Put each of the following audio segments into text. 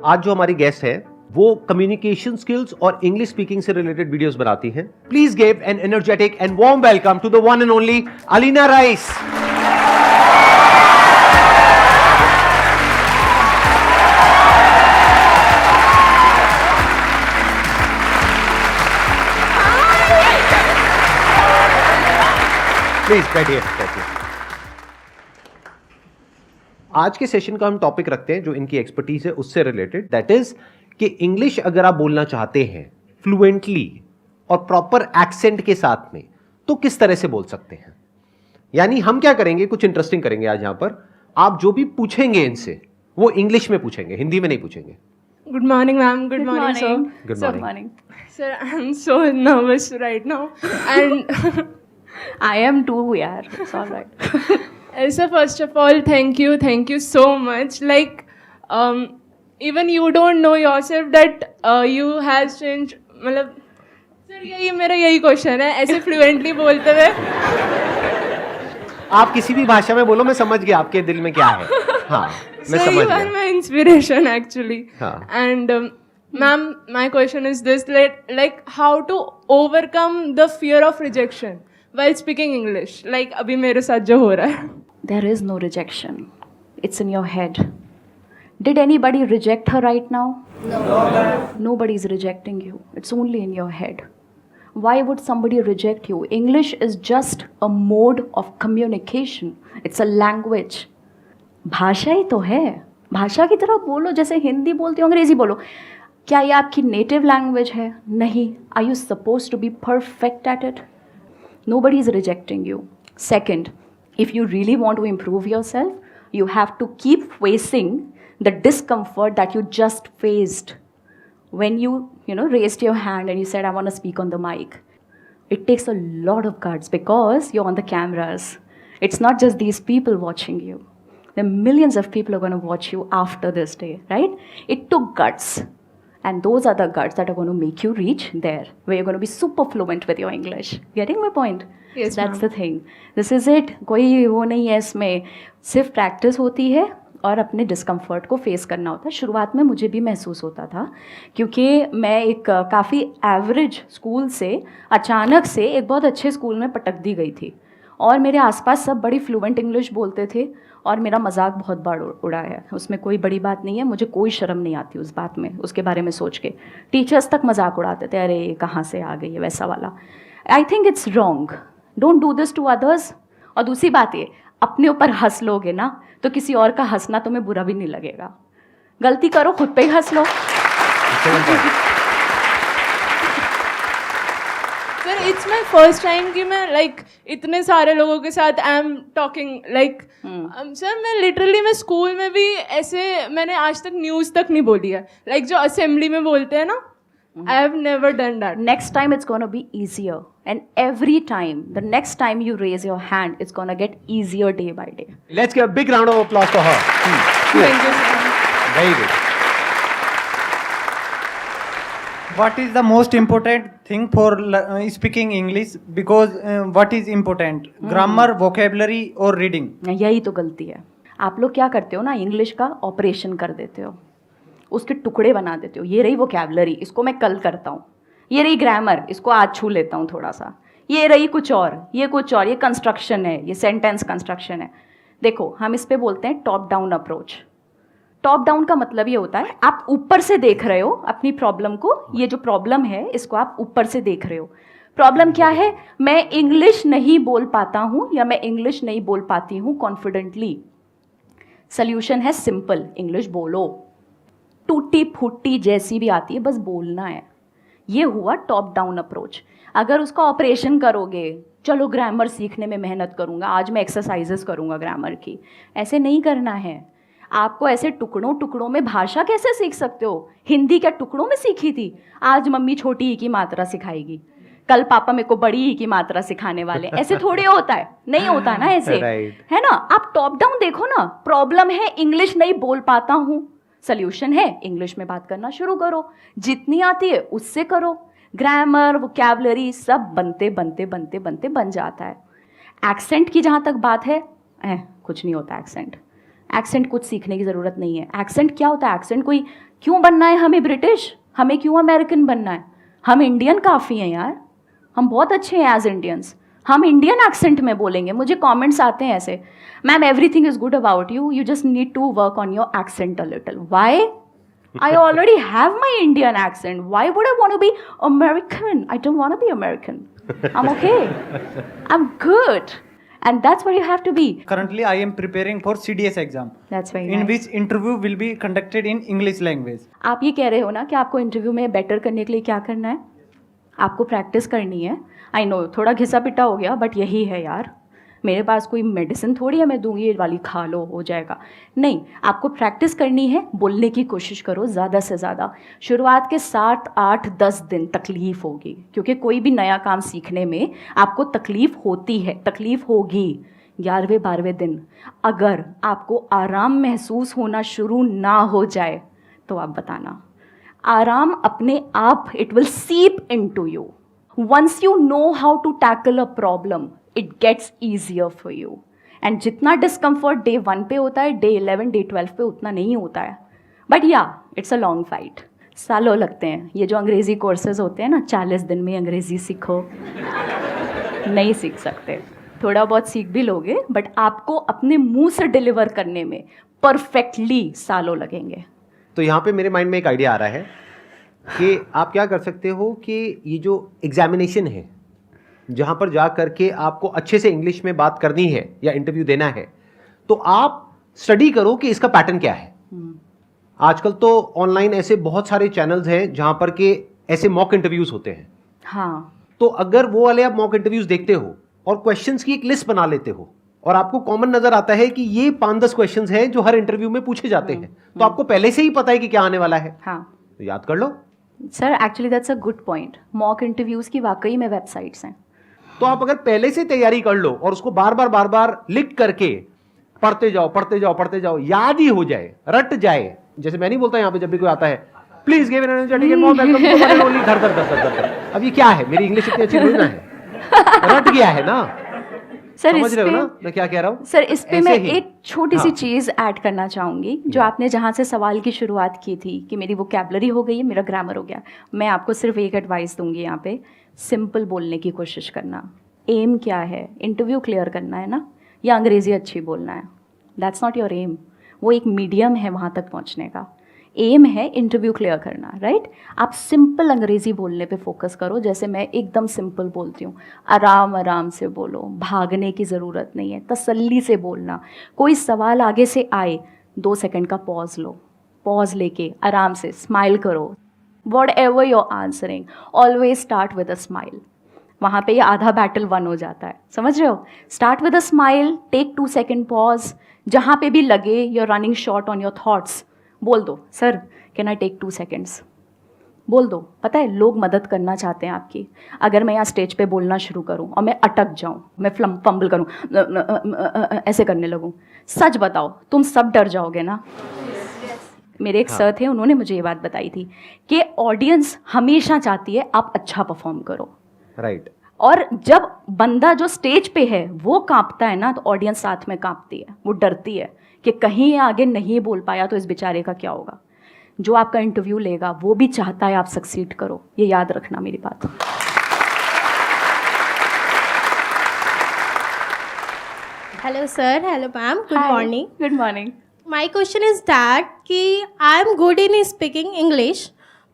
आज जो हमारी गेस्ट है वो कम्युनिकेशन स्किल्स और इंग्लिश स्पीकिंग से रिलेटेड वीडियोस बनाती हैं. Please give an energetic and warm welcome to the one and only Alina Rice. Please बैठिए. आज के सेशन का हम टॉपिक रखते हैं जो इनकी एक्सपर्टीज है उससे रिलेटेड, दैट इज कि इंग्लिश अगर आप बोलना चाहते हैं फ्लुएंटली और प्रॉपर एक्सेंट के साथ में तो किस तरह से बोल सकते हैं. यानी हम क्या करेंगे, कुछ इंटरेस्टिंग करेंगे आज यहां पर. आप जो भी पूछेंगे इनसे वो इंग्लिश में पूछेंगे, हिंदी में नहीं पूछेंगे. Good morning, ma'am. Good morning, sir. Good Sir, morning. Sir, I'm so nervous right now, and I am too, yaar. It's all right. sir, first of all, thank you so much. Like, even you don't know yourself that you has changed. मतलब, sir, यही question है. ऐसे fluently बोलते हुए. आप किसी भी भाषा में बोलो, मैं समझ गया आपके दिल में क्या है. हाँ, मैं समझ you are गया. my inspiration actually. हाँ. And ma'am, my question is this: like how to overcome the fear of rejection while speaking English? Like अभी मेरे साथ जो हो रहा है. There is no rejection. It's in your head. Did anybody reject her right now? No. Nobody is rejecting you. It's only in your head. Why would somebody reject you? English is just a mode of communication. It's a language. भाषा ही तो है. भाषा की तरह बोलो, जैसे हिंदी बोलते हो, अंग्रेजी बोलो. क्या ये आपकी नेटिव लैंग्वेज है? नहीं. Are you supposed to be perfect at it? Nobody is rejecting you. Second, if you really want to improve yourself, you have to keep facing the discomfort that you just faced when you raised your hand and you said, I want to speak on the mic. It takes a lot of guts because you're on the cameras. It's not just these people watching you. There are millions of people who are going to watch you after this day, right? It took guts. And those are the guts that are going to make you reach there, where you're going to be super fluent with your English. Getting my point? Yes, That's ma'am. the thing. This is it. कोई वो नहीं है इसमें. सिर्फ practice होती है और अपने डिस्कम्फर्ट को फेस करना होता है. शुरुआत में मुझे भी महसूस होता था क्योंकि मैं एक काफ़ी एवरेज स्कूल से अचानक से एक बहुत अच्छे स्कूल में पटक दी गई थी और मेरे आसपास सब बड़ी फ्लुएंट इंग्लिश बोलते थे और मेरा मजाक बहुत बार उड़ा है. उसमें कोई बड़ी बात नहीं है, मुझे कोई शर्म नहीं आती उस बात में, उसके बारे में सोच के. टीचर्स तक मजाक उड़ाते थे, अरे कहाँ से आ गई है, वैसा वाला. I think it's wrong. Don't do this to others. और दूसरी बात ये, अपने ऊपर हंस लोगे ना तो किसी और का हंसना तुम्हें बुरा भी नहीं लगेगा. गलती करो, खुद पे ही हंस लो. Sir, it's my first time कि मैं लाइक इतने सारे लोगों के साथ I am talking like. Sir, मैं लिटरली स्कूल में भी ऐसे मैंने आज तक न्यूज़ तक नहीं बोली है. लाइक जो असेंबली में बोलते हैं ना, I have never done that. Next time it's going to be easier. And every time, the next time you raise your hand, it's going to get easier day by day. Let's give a big round of applause for her. Thank you, sir. Very good. What is the most important thing for speaking English? Because what is important? Grammar, vocabulary or reading? यही तो गलती है. आप लोग क्या करते हो ना, इंग्लिश का ऑपरेशन कर देते हो, उसके टुकड़े बना देते हो. ये रही वोकैबुलरी, इसको मैं कल करता हूँ. ये रही ग्रामर, इसको आज छू लेता हूँ थोड़ा सा. ये रही कुछ और, ये कुछ और, ये कंस्ट्रक्शन है, ये सेंटेंस कंस्ट्रक्शन है. देखो, हम इस पे बोलते हैं top down approach. Top down का मतलब ये होता है आप ऊपर से देख रहे हो अपनी प्रॉब्लम को. ये जो प्रॉब्लम है इसको आप ऊपर से देख रहे हो. प्रॉब्लम क्या है? मैं इंग्लिश नहीं बोल पाता हूँ या मैं इंग्लिश नहीं बोल पाती हूँ कॉन्फिडेंटली. सोल्यूशन है सिंपल, इंग्लिश बोलो. टूटी फूटी जैसी भी आती है, बस बोलना है. ये हुआ टॉप डाउन अप्रोच. अगर उसका ऑपरेशन करोगे, चलो ग्रामर सीखने में मेहनत करूँगा, आज मैं एक्सरसाइजेस करूँगा ग्रामर की, ऐसे नहीं करना है. आपको ऐसे टुकड़ों टुकड़ों में भाषा कैसे सीख सकते हो? हिंदी क्या टुकड़ों में सीखी थी? आज मम्मी छोटी ई की मात्रा सिखाएगी, कल पापा मेरे को बड़ी ई की मात्रा सिखाने वाले. ऐसे थोड़े होता है, नहीं होता ना ऐसे. है ना? आप टॉप डाउन देखो ना. प्रॉब्लम है इंग्लिश नहीं बोल पाता हूँ, सोल्यूशन है इंग्लिश में बात करना शुरू करो. जितनी आती है उससे करो. ग्रामर, वोकैबुलरी सब बनते बनते बनते बनते बन जाता है. एक्सेंट की जहाँ तक बात है, कुछ नहीं होता एक्सेंट. एक्सेंट कुछ सीखने की ज़रूरत नहीं है. एक्सेंट क्या होता है? एक्सेंट कोई क्यों बनना है हमें ब्रिटिश? हमें क्यों अमेरिकन बनना है? हम इंडियन काफ़ी हैं यार, हम बहुत अच्छे हैं एज इंडियंस। हम इंडियन एक्सेंट में बोलेंगे। मुझे कमेंट्स आते हैं ऐसे, ma'am everything is good about you, you just need to work on your accent a little. Why? I already have my Indian accent. Why would I want to be American? I don't want to be American. I'm okay. I'm good. And that's what you have to be. Currently, I am preparing for CDS exam, That's very in nice. which interview will be conducted in English language. आप ये कह रहे हो ना कि आपको interview में better करने के लिए क्या करना है? आपको प्रैक्टिस करनी है। आई नो थोड़ा घिसा पिटा हो गया, बट यही है यार। मेरे पास कोई मेडिसिन थोड़ी है मैं दूंगी ये वाली खा लो हो जाएगा, नहीं। आपको प्रैक्टिस करनी है, बोलने की कोशिश करो ज़्यादा से ज़्यादा। शुरुआत के 7, 8, 10 दिन तकलीफ़ होगी, क्योंकि कोई भी नया काम सीखने में आपको तकलीफ़ होती है, तकलीफ़ होगी। 11वें 12वें दिन अगर आपको आराम महसूस होना शुरू ना हो जाए तो आप बताना। आराम अपने आप, it will seep into you. Once you know how to tackle a problem, it gets easier for you. And जितना डिस्कम्फर्ट डे 1 पे होता है, डे 11, डे 12 पे उतना नहीं होता है। बट या इट्स अ लॉन्ग फाइट, सालों लगते हैं। ये जो अंग्रेज़ी कोर्सेज होते हैं ना, 40 दिन में अंग्रेज़ी सीखो, नहीं सीख सकते। थोड़ा बहुत सीख भी लोगे, बट आपको अपने मुंह से डिलीवर करने में परफेक्टली सालों लगेंगे। तो यहाँ पे मेरे माइंड में एक आइडिया आ रहा है कि आप क्या कर सकते हो कि ये जो एग्जामिनेशन है, जहाँ पर जा करके आपको अच्छे से इंग्लिश में बात करनी है या इंटरव्यू देना है, तो आप स्टडी करो कि इसका पैटर्न क्या है। आजकल तो ऑनलाइन ऐसे बहुत सारे चैनल्स हैं जहाँ पर के ऐसे मॉक इंटरव्यूज होते हैं। हाँ, तो अगर वो वाले आप मॉक इंटरव्यूज देखते हो और क्वेश्चंस की एक लिस्ट बना लेते हो और आपको कॉमन नजर आता है कि ये 5-10 क्वेश्चंस हैं जो हर इंटरव्यू में पूछे जाते हैं, तो आपको पहले से ही पता है कि क्या आने वाला है, हाँ तो याद कर लो। Sir, actually that's a good point. Mock interviews की वाकई में वेबसाइट्स हैं। तो आप अगर पहले से तैयारी कर लो और उसको बार बार लिख करके पढ़ते जाओ, याद ही हो जाए, रट जाए। जैसे मैं नहीं बोलता यहाँ पे जब भी कोई आता है, please give an energetic and warm welcome to one and only Dhar. अब ये क्या है? मेरी इंग्लिश इतनी अच्छी थोड़ी ना है, रट गया है ना। सर समझ इस रहे हो पे ना मैं क्या कह रहा हूँ? सर इस पे ऐसे मैं ही। एक छोटी सी हाँ। चीज़ ऐड करना चाहूँगी। जो आपने जहाँ से सवाल की शुरुआत की थी कि मेरी वोकैबुलरी हो गई है, मेरा ग्रामर हो गया, मैं आपको सिर्फ एक एडवाइस दूंगी यहाँ पे, सिंपल बोलने की कोशिश करना। एम क्या है? इंटरव्यू क्लियर करना है ना, या अंग्रेज़ी अच्छी बोलना है? That's not your aim. वो एक मीडियम है वहाँ तक पहुँचने का। एम है इंटरव्यू क्लियर करना, राइट? आप सिंपल अंग्रेज़ी बोलने पे फोकस करो, जैसे मैं एकदम सिंपल बोलती हूँ। आराम आराम से बोलो, भागने की ज़रूरत नहीं है, तसल्ली से बोलना। कोई सवाल आगे से आए, 2 सेकंड का पॉज लो, पॉज लेके आराम से स्माइल करो। What ever your answering, always start with a smile. वहाँ पे ये आधा बैटल वन हो जाता है, समझ रहे हो? Start with a smile, take 2 second pause. जहाँ पे भी लगे you're running short on your thoughts, बोल दो, sir can I take 2 seconds, बोल दो। पता है लोग मदद करना चाहते हैं आपकी। अगर मैं यहाँ स्टेज पे बोलना शुरू करूँ और मैं अटक जाऊँ, मैं फंबल करूँ, ऐसे करने लगूँ, सच बताओ तुम सब डर जाओगे ना? मेरे एक सर थे, उन्होंने मुझे ये बात बताई थी कि ऑडियंस हमेशा चाहती है आप अच्छा परफॉर्म करो, राइट। और जब बंदा जो स्टेज पे है वो कांपता है ना, तो ऑडियंस साथ में कांपती है, वो डरती है कि कहीं ये आगे नहीं बोल पाया तो इस बेचारे का क्या होगा। जो आपका इंटरव्यू लेगा वो भी चाहता है आप सक्सीड करो, ये याद रखना मेरी बात। Hello sir, hello ma'am, good morning. Good morning. My question is that कि I am good in speaking English,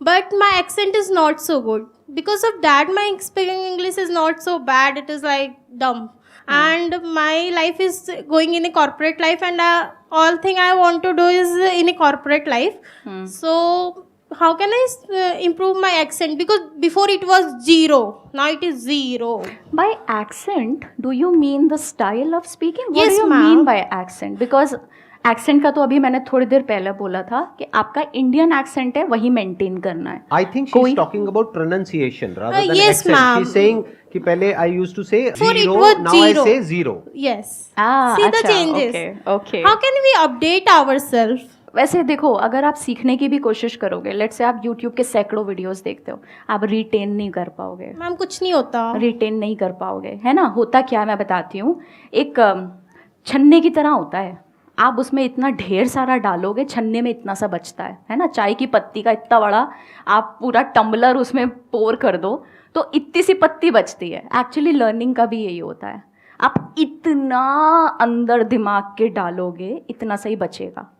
but my accent is not so good. Because of that, my speaking English is not so bad. It is like dumb. And my life is going in a corporate life, and all thing I want to do is in a corporate life. So how can I improve my accent? Because before it was 0, now it is 0. By accent, do you mean the style of speaking? What Yes, do you ma'am. mean by accent? Because accent का तो अभी मैंने थोड़ी देर पहले बोला था कि आपका इंडियन एक्सेंट है वही मेंटेन करना है। I think she is talking about pronunciation rather than yes, accent. ma'am. She's saying कि पहले I used to say Before it 0, was now I 0. say 0. Yes. See the changes. okay, okay. How can we update ourselves? वैसे देखो, अगर आप सीखने की भी कोशिश करोगे, लेट्स से आप YouTube के सैकड़ों वीडियोस देखते हो, आप रिटेन नहीं कर पाओगे, मैम कुछ नहीं होता। रिटेन नहीं कर पाओगे, है ना? होता क्या है मैं बताती हूँ। एक छन्ने की तरह होता है, आप उसमें इतना ढेर सारा डालोगे, छन्ने में इतना सा बचता है ना, चाय की पत्ती का इतना बड़ा आप पूरा टम्बलर उसमें पोर कर दो तो इतनी सी पत्ती बचती है। एक्चुअली लर्निंग का भी यही होता है, आप इतना अंदर दिमाग के डालोगे इतना सही बचेगा,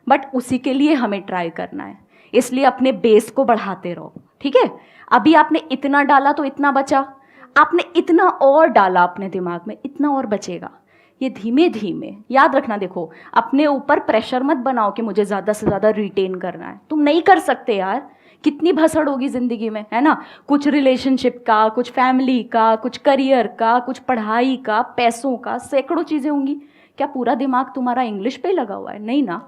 बट उसी के लिए हमें ट्राई करना है, इसलिए अपने बेस को बढ़ाते रहो, ठीक है। अभी आपने इतना डाला तो इतना बचा, आपने इतना और डाला अपने दिमाग में, इतना और बचेगा। ये धीमे धीमे याद रखना। देखो, अपने ऊपर प्रेशर मत बनाओ कि मुझे ज़्यादा से ज़्यादा रिटेन करना है, तुम नहीं कर सकते यार। कितनी भसड़ होगी ज़िंदगी में, है ना, कुछ रिलेशनशिप का, कुछ फैमिली का, कुछ करियर का, कुछ पढ़ाई का, पैसों का, सैकड़ों चीज़ें होंगी। क्या पूरा दिमाग तुम्हारा इंग्लिश पे लगा हुआ है? नहीं ना।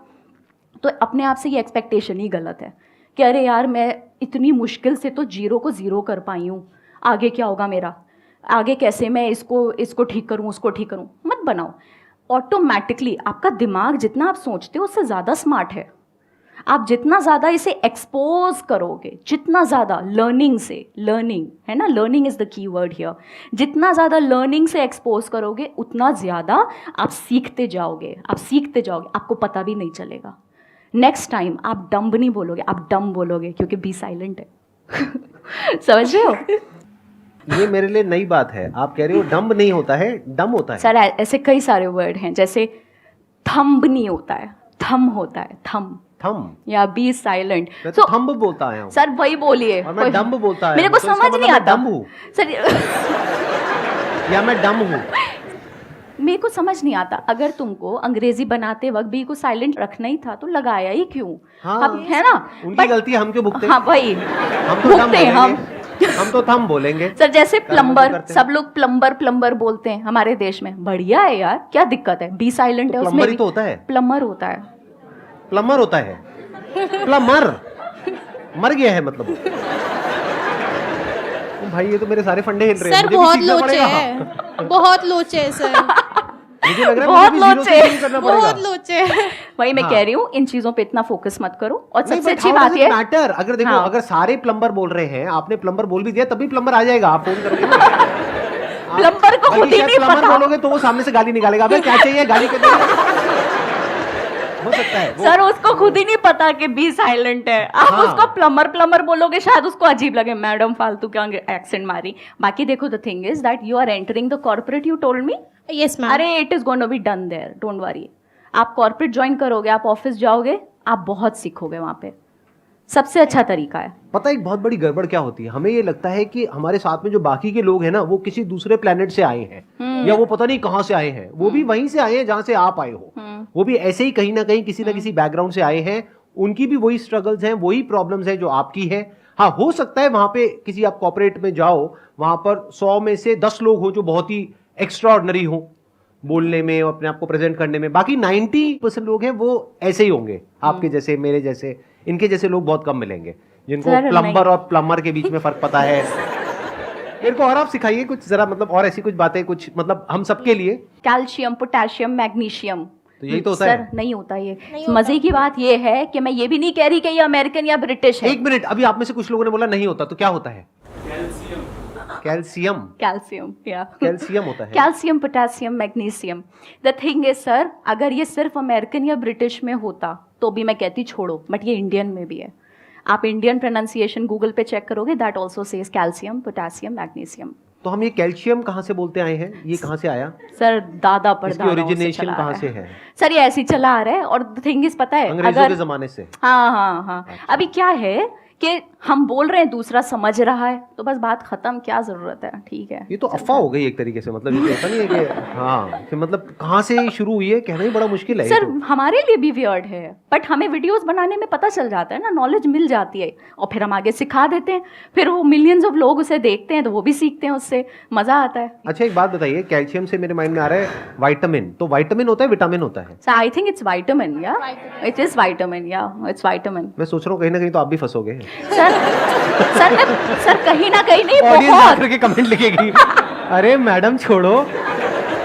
तो अपने आप से ये एक्सपेक्टेशन ही गलत है कि अरे यार मैं इतनी मुश्किल से तो 0 को 0 कर पाई हूँ, आगे क्या होगा मेरा, आगे कैसे मैं इसको ठीक करूँ, उसको ठीक करूँ। मत बनाओ। ऑटोमेटिकली आपका दिमाग जितना आप सोचते हो उससे ज़्यादा स्मार्ट है। आप जितना ज़्यादा इसे एक्सपोज करोगे, जितना ज़्यादा लर्निंग है ना, learning is the key word here, जितना ज़्यादा लर्निंग से एक्सपोज करोगे उतना ज़्यादा आप सीखते जाओगे, आपको पता भी नहीं चलेगा। नेक्स्ट टाइम आप डम्ब नहीं बोलोगे, आप डम बोलोगे, क्योंकि बी साइलेंट है। समझ रहे हो? ये मेरे लिए नई बात है। आप कह रहे हो डम्ब नहीं होता है, डम होता है। सर ऐसे कई सारे वर्ड हैं, जैसे थंब नहीं होता है, थम होता है, थम या बी साइलेंट। मैं तो थंब बोलता आया हूँ सर, वही बोलिए। और मैं डम्ब बोलता आया मेरे को हूँ, तो समझ इसका नहीं मतलब आता मैं डम्ब हूँ सर। या मैं डम्ब हूँ। मेरे को समझ नहीं आता, अगर तुमको अंग्रेजी बनाते वक्त बी को साइलेंट रखना ही था तो लगाया ही क्यों? हाँ, अब है ना, उनकी गलती, हम क्यों भुगते? हाँ भाई, हम तो भुगते हम तो थम बोलेंगे। सर जैसे प्लम्बर, करते हैं। सब लोग प्लम्बर बोलते हैं हमारे देश में, बढ़िया है यार, क्या दिक्कत है? बी साइलेंट है उसमें। प्लम्बर ही तो होता है। प्लम्बर होता है। प्लम्बर होता है। प्लम्बर मर गया है मतलब। भाई ये तो मेरे सारे फंडे हिल रहे हैं। सर मुझे भी बहुत सीखना लोचे पड़ेगा। है, बहुत लोचे है सर। मुझे लग रहा है बहुत मुझे भी जीरो से लोचे। शुरू करना पड़ेगा। बहुत लोचे है। वही मैं हाँ। कह रही हूँ, इन चीजों पे इतना फोकस मत करो। और नहीं, सबसे but अच्छी how बात does ये it matter? अगर देखो, हाँ। अगर सारे प्लम्बर बोल रहे हैं, आपने प्लम्बर बोल भी दिया, तभी प्लम्बर आ जाएगा। आप फोन करोगे ना। प्लम्बर को खुद ही नहीं प्लम्बर पता। बोलोगे तो वो सामने से गाली निकालेगा, अबे क्या चाहिए गाली के दो। हो सकता है वो। सर उसको खुद ही नहीं पता कि बी साइलेंट है। आप हाँ। उसको प्लम्बर बोलोगे, शायद उसको अजीब लगे, मैडम फालतू क्या एक्सेंट मारी। बाकी देखो, the thing is that you are entering the corporate, you told me. Yes ma'am. अरे it is going to be done there, don't worry. आप कॉर्पोरेट ज्वाइन करोगे, आप ऑफिस जाओगे, आप बहुत सीखोगे वहां पे। सबसे अच्छा तरीका है। पता है एक बहुत बड़ी गड़बड़ क्या होती है, हमें ये लगता है कि हमारे साथ में जो बाकी के लोग हैं ना, वो किसी दूसरे प्लेनेट से आए हैं, या वो पता नहीं कहां से आए हैं। वो भी वहीं से आए हैं जहां से आप आए हो। वो भी ऐसे ही कहीं ना कहीं किसी ना किसी बैकग्राउंड से आए हैं। उनकी भी वही स्ट्रगल्स हैं, वही प्रॉब्लम्स हैं जो आपकी है। हाँ, हो सकता है वहां पे किसी आप कॉर्पोरेट में जाओ, वहां पर 100 में से 10 लोग हो जो बहुत ही एक्स्ट्राऑर्डिनरी हो बोलने में और अपने आप को प्रेजेंट करने में। बाकी 90% लोग हैं वो ऐसे ही होंगे, आपके जैसे, मेरे जैसे। इनके जैसे लोग बहुत कम मिलेंगे जिनको सर, प्लम्बर और प्लम्बर के बीच में फर्क पता है। मेरे को और आप सिखाइए कुछ जरा, मतलब और ऐसी कुछ बातें, कुछ मतलब हम सबके लिए। Calcium, potassium, magnesium. तो यही तो होता सर है। नहीं होता ये। मजे की बात ये है कि मैं ये भी नहीं कह रही कि ये अमेरिकन या ब्रिटिश है। एक मिनट, अभी आप में से कुछ लोगों ने बोला नहीं होता, तो क्या होता है? कैल्शियम। कैल्शियम, या कैल्शियम होता है। Calcium, potassium, magnesium. The thing is sir, अगर ये सिर्फ अमेरिकन या ब्रिटिश में होता तो भी मैं कहती छोड़ो, बट ये इंडियन में भी है। आप इंडियन प्रोनाउंसिएशन गूगल पे चेक करोगे, that also says calcium, potassium, magnesium. तो हम ये कैल्शियम कहाँ से बोलते आए हैं? ये कहाँ से आया? सर दादा पर इसकी ओरिजिनेशन कहाँ से है? सर ये ऐसे ही चला आ रहा है। और द थिंग इज, पता है, अंग्रेजों के जमाने से। हाँ। अभी क्या है कि हम बोल रहे हैं, दूसरा समझ रहा है, तो बस बात खत्म, क्या जरूरत है? ठीक है। ये तो अफवाह हो गई एक तरीके से, मतलब ये तो नहीं है कि हाँ, कि मतलब कहाँ से शुरू हुई है, कहना ही बड़ा मुश्किल है। सर ये तो। हमारे लिए भी वियर्ड है, बट हमें वीडियोस बनाने में पता चल जाता है ना, नॉलेज मिल जाती है, और फिर हम आगे सिखा देते हैं। फिर वो मिलियंस ऑफ लोग उसे देखते हैं तो वो भी सीखते हैं, उससे मजा आता है। अच्छा एक बात बताइए, कैल्शियम से मेरे माइंड में आ रहा है विटामिन। तो विटामिन होता है, विटामिन होता है? सो आई थिंक इट्स विटामिन, या इट इज विटामिन, या इट्स विटामिन। मैं सोच रहा हूँ कहीं ना कहीं तो आप भी फंसोगे। सर कहीं ना कहीं नहीं, ऑडियंस बहुत। आकर के कमेंट लिखेगी, अरे मैडम छोड़ो,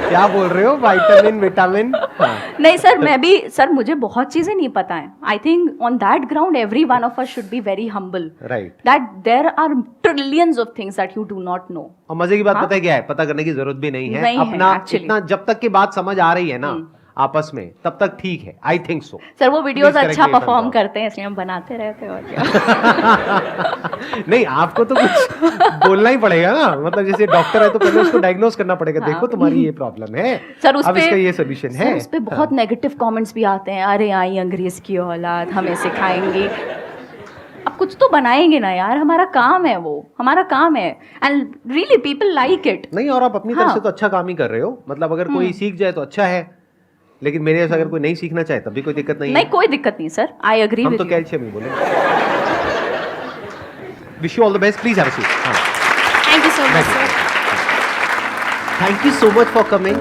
क्या बोल रहे हो, विटामिन विटामिन। हाँ। नहीं सर, मैं भी, सर मुझे बहुत चीजें नहीं पता है। I think on that ground every one of us should be very humble, right. That there are trillions of things that you do not know. और मजे की बात हाँ? पता है क्या है? पता करने की जरूरत भी नहीं है। नहीं है, अपना actually। इतना जब तक की बात समझ आ रही है ना, आपस में, तब तक ठीक है, आई थिंक सो। सर वो वीडियोस Please correct अच्छा me if I'm perform wrong. करते हैं इसलिए हम बनाते रहते हैं और क्या। नहीं, आपको तो कुछ बोलना ही पड़ेगा ना, मतलब जैसे डॉक्टर है तो पहले उसको डायग्नोस करना पड़ेगा, हाँ। देखो तुम्हारी ये प्रॉब्लम है, सर उस अब पे इसका ये सोल्यूशन है। सर उस पे बहुत नेगेटिव कमेंट्स भी आते हैं, अरे आई अंग्रेज की औलाद हमें सिखाएंगी। अब कुछ तो बनाएंगे ना यार, हमारा काम है, वो हमारा काम है, and really people like it. नहीं, और आप अपनी तरफ हाँ। से तो अच्छा काम ही कर रहे हो, मतलब अगर कोई सीख जाए तो अच्छा है, लेकिन मेरे जैसा अगर कोई नहीं सीखना चाहे तब भी कोई दिक्कत नहीं नहीं है। कोई दिक्कत नहीं सर, आई एग्री हम विद तो यू। कैल्शियम ही बोले। Wish you all the best, please have a seat. Thank you so much, sir. Thank you so much for coming.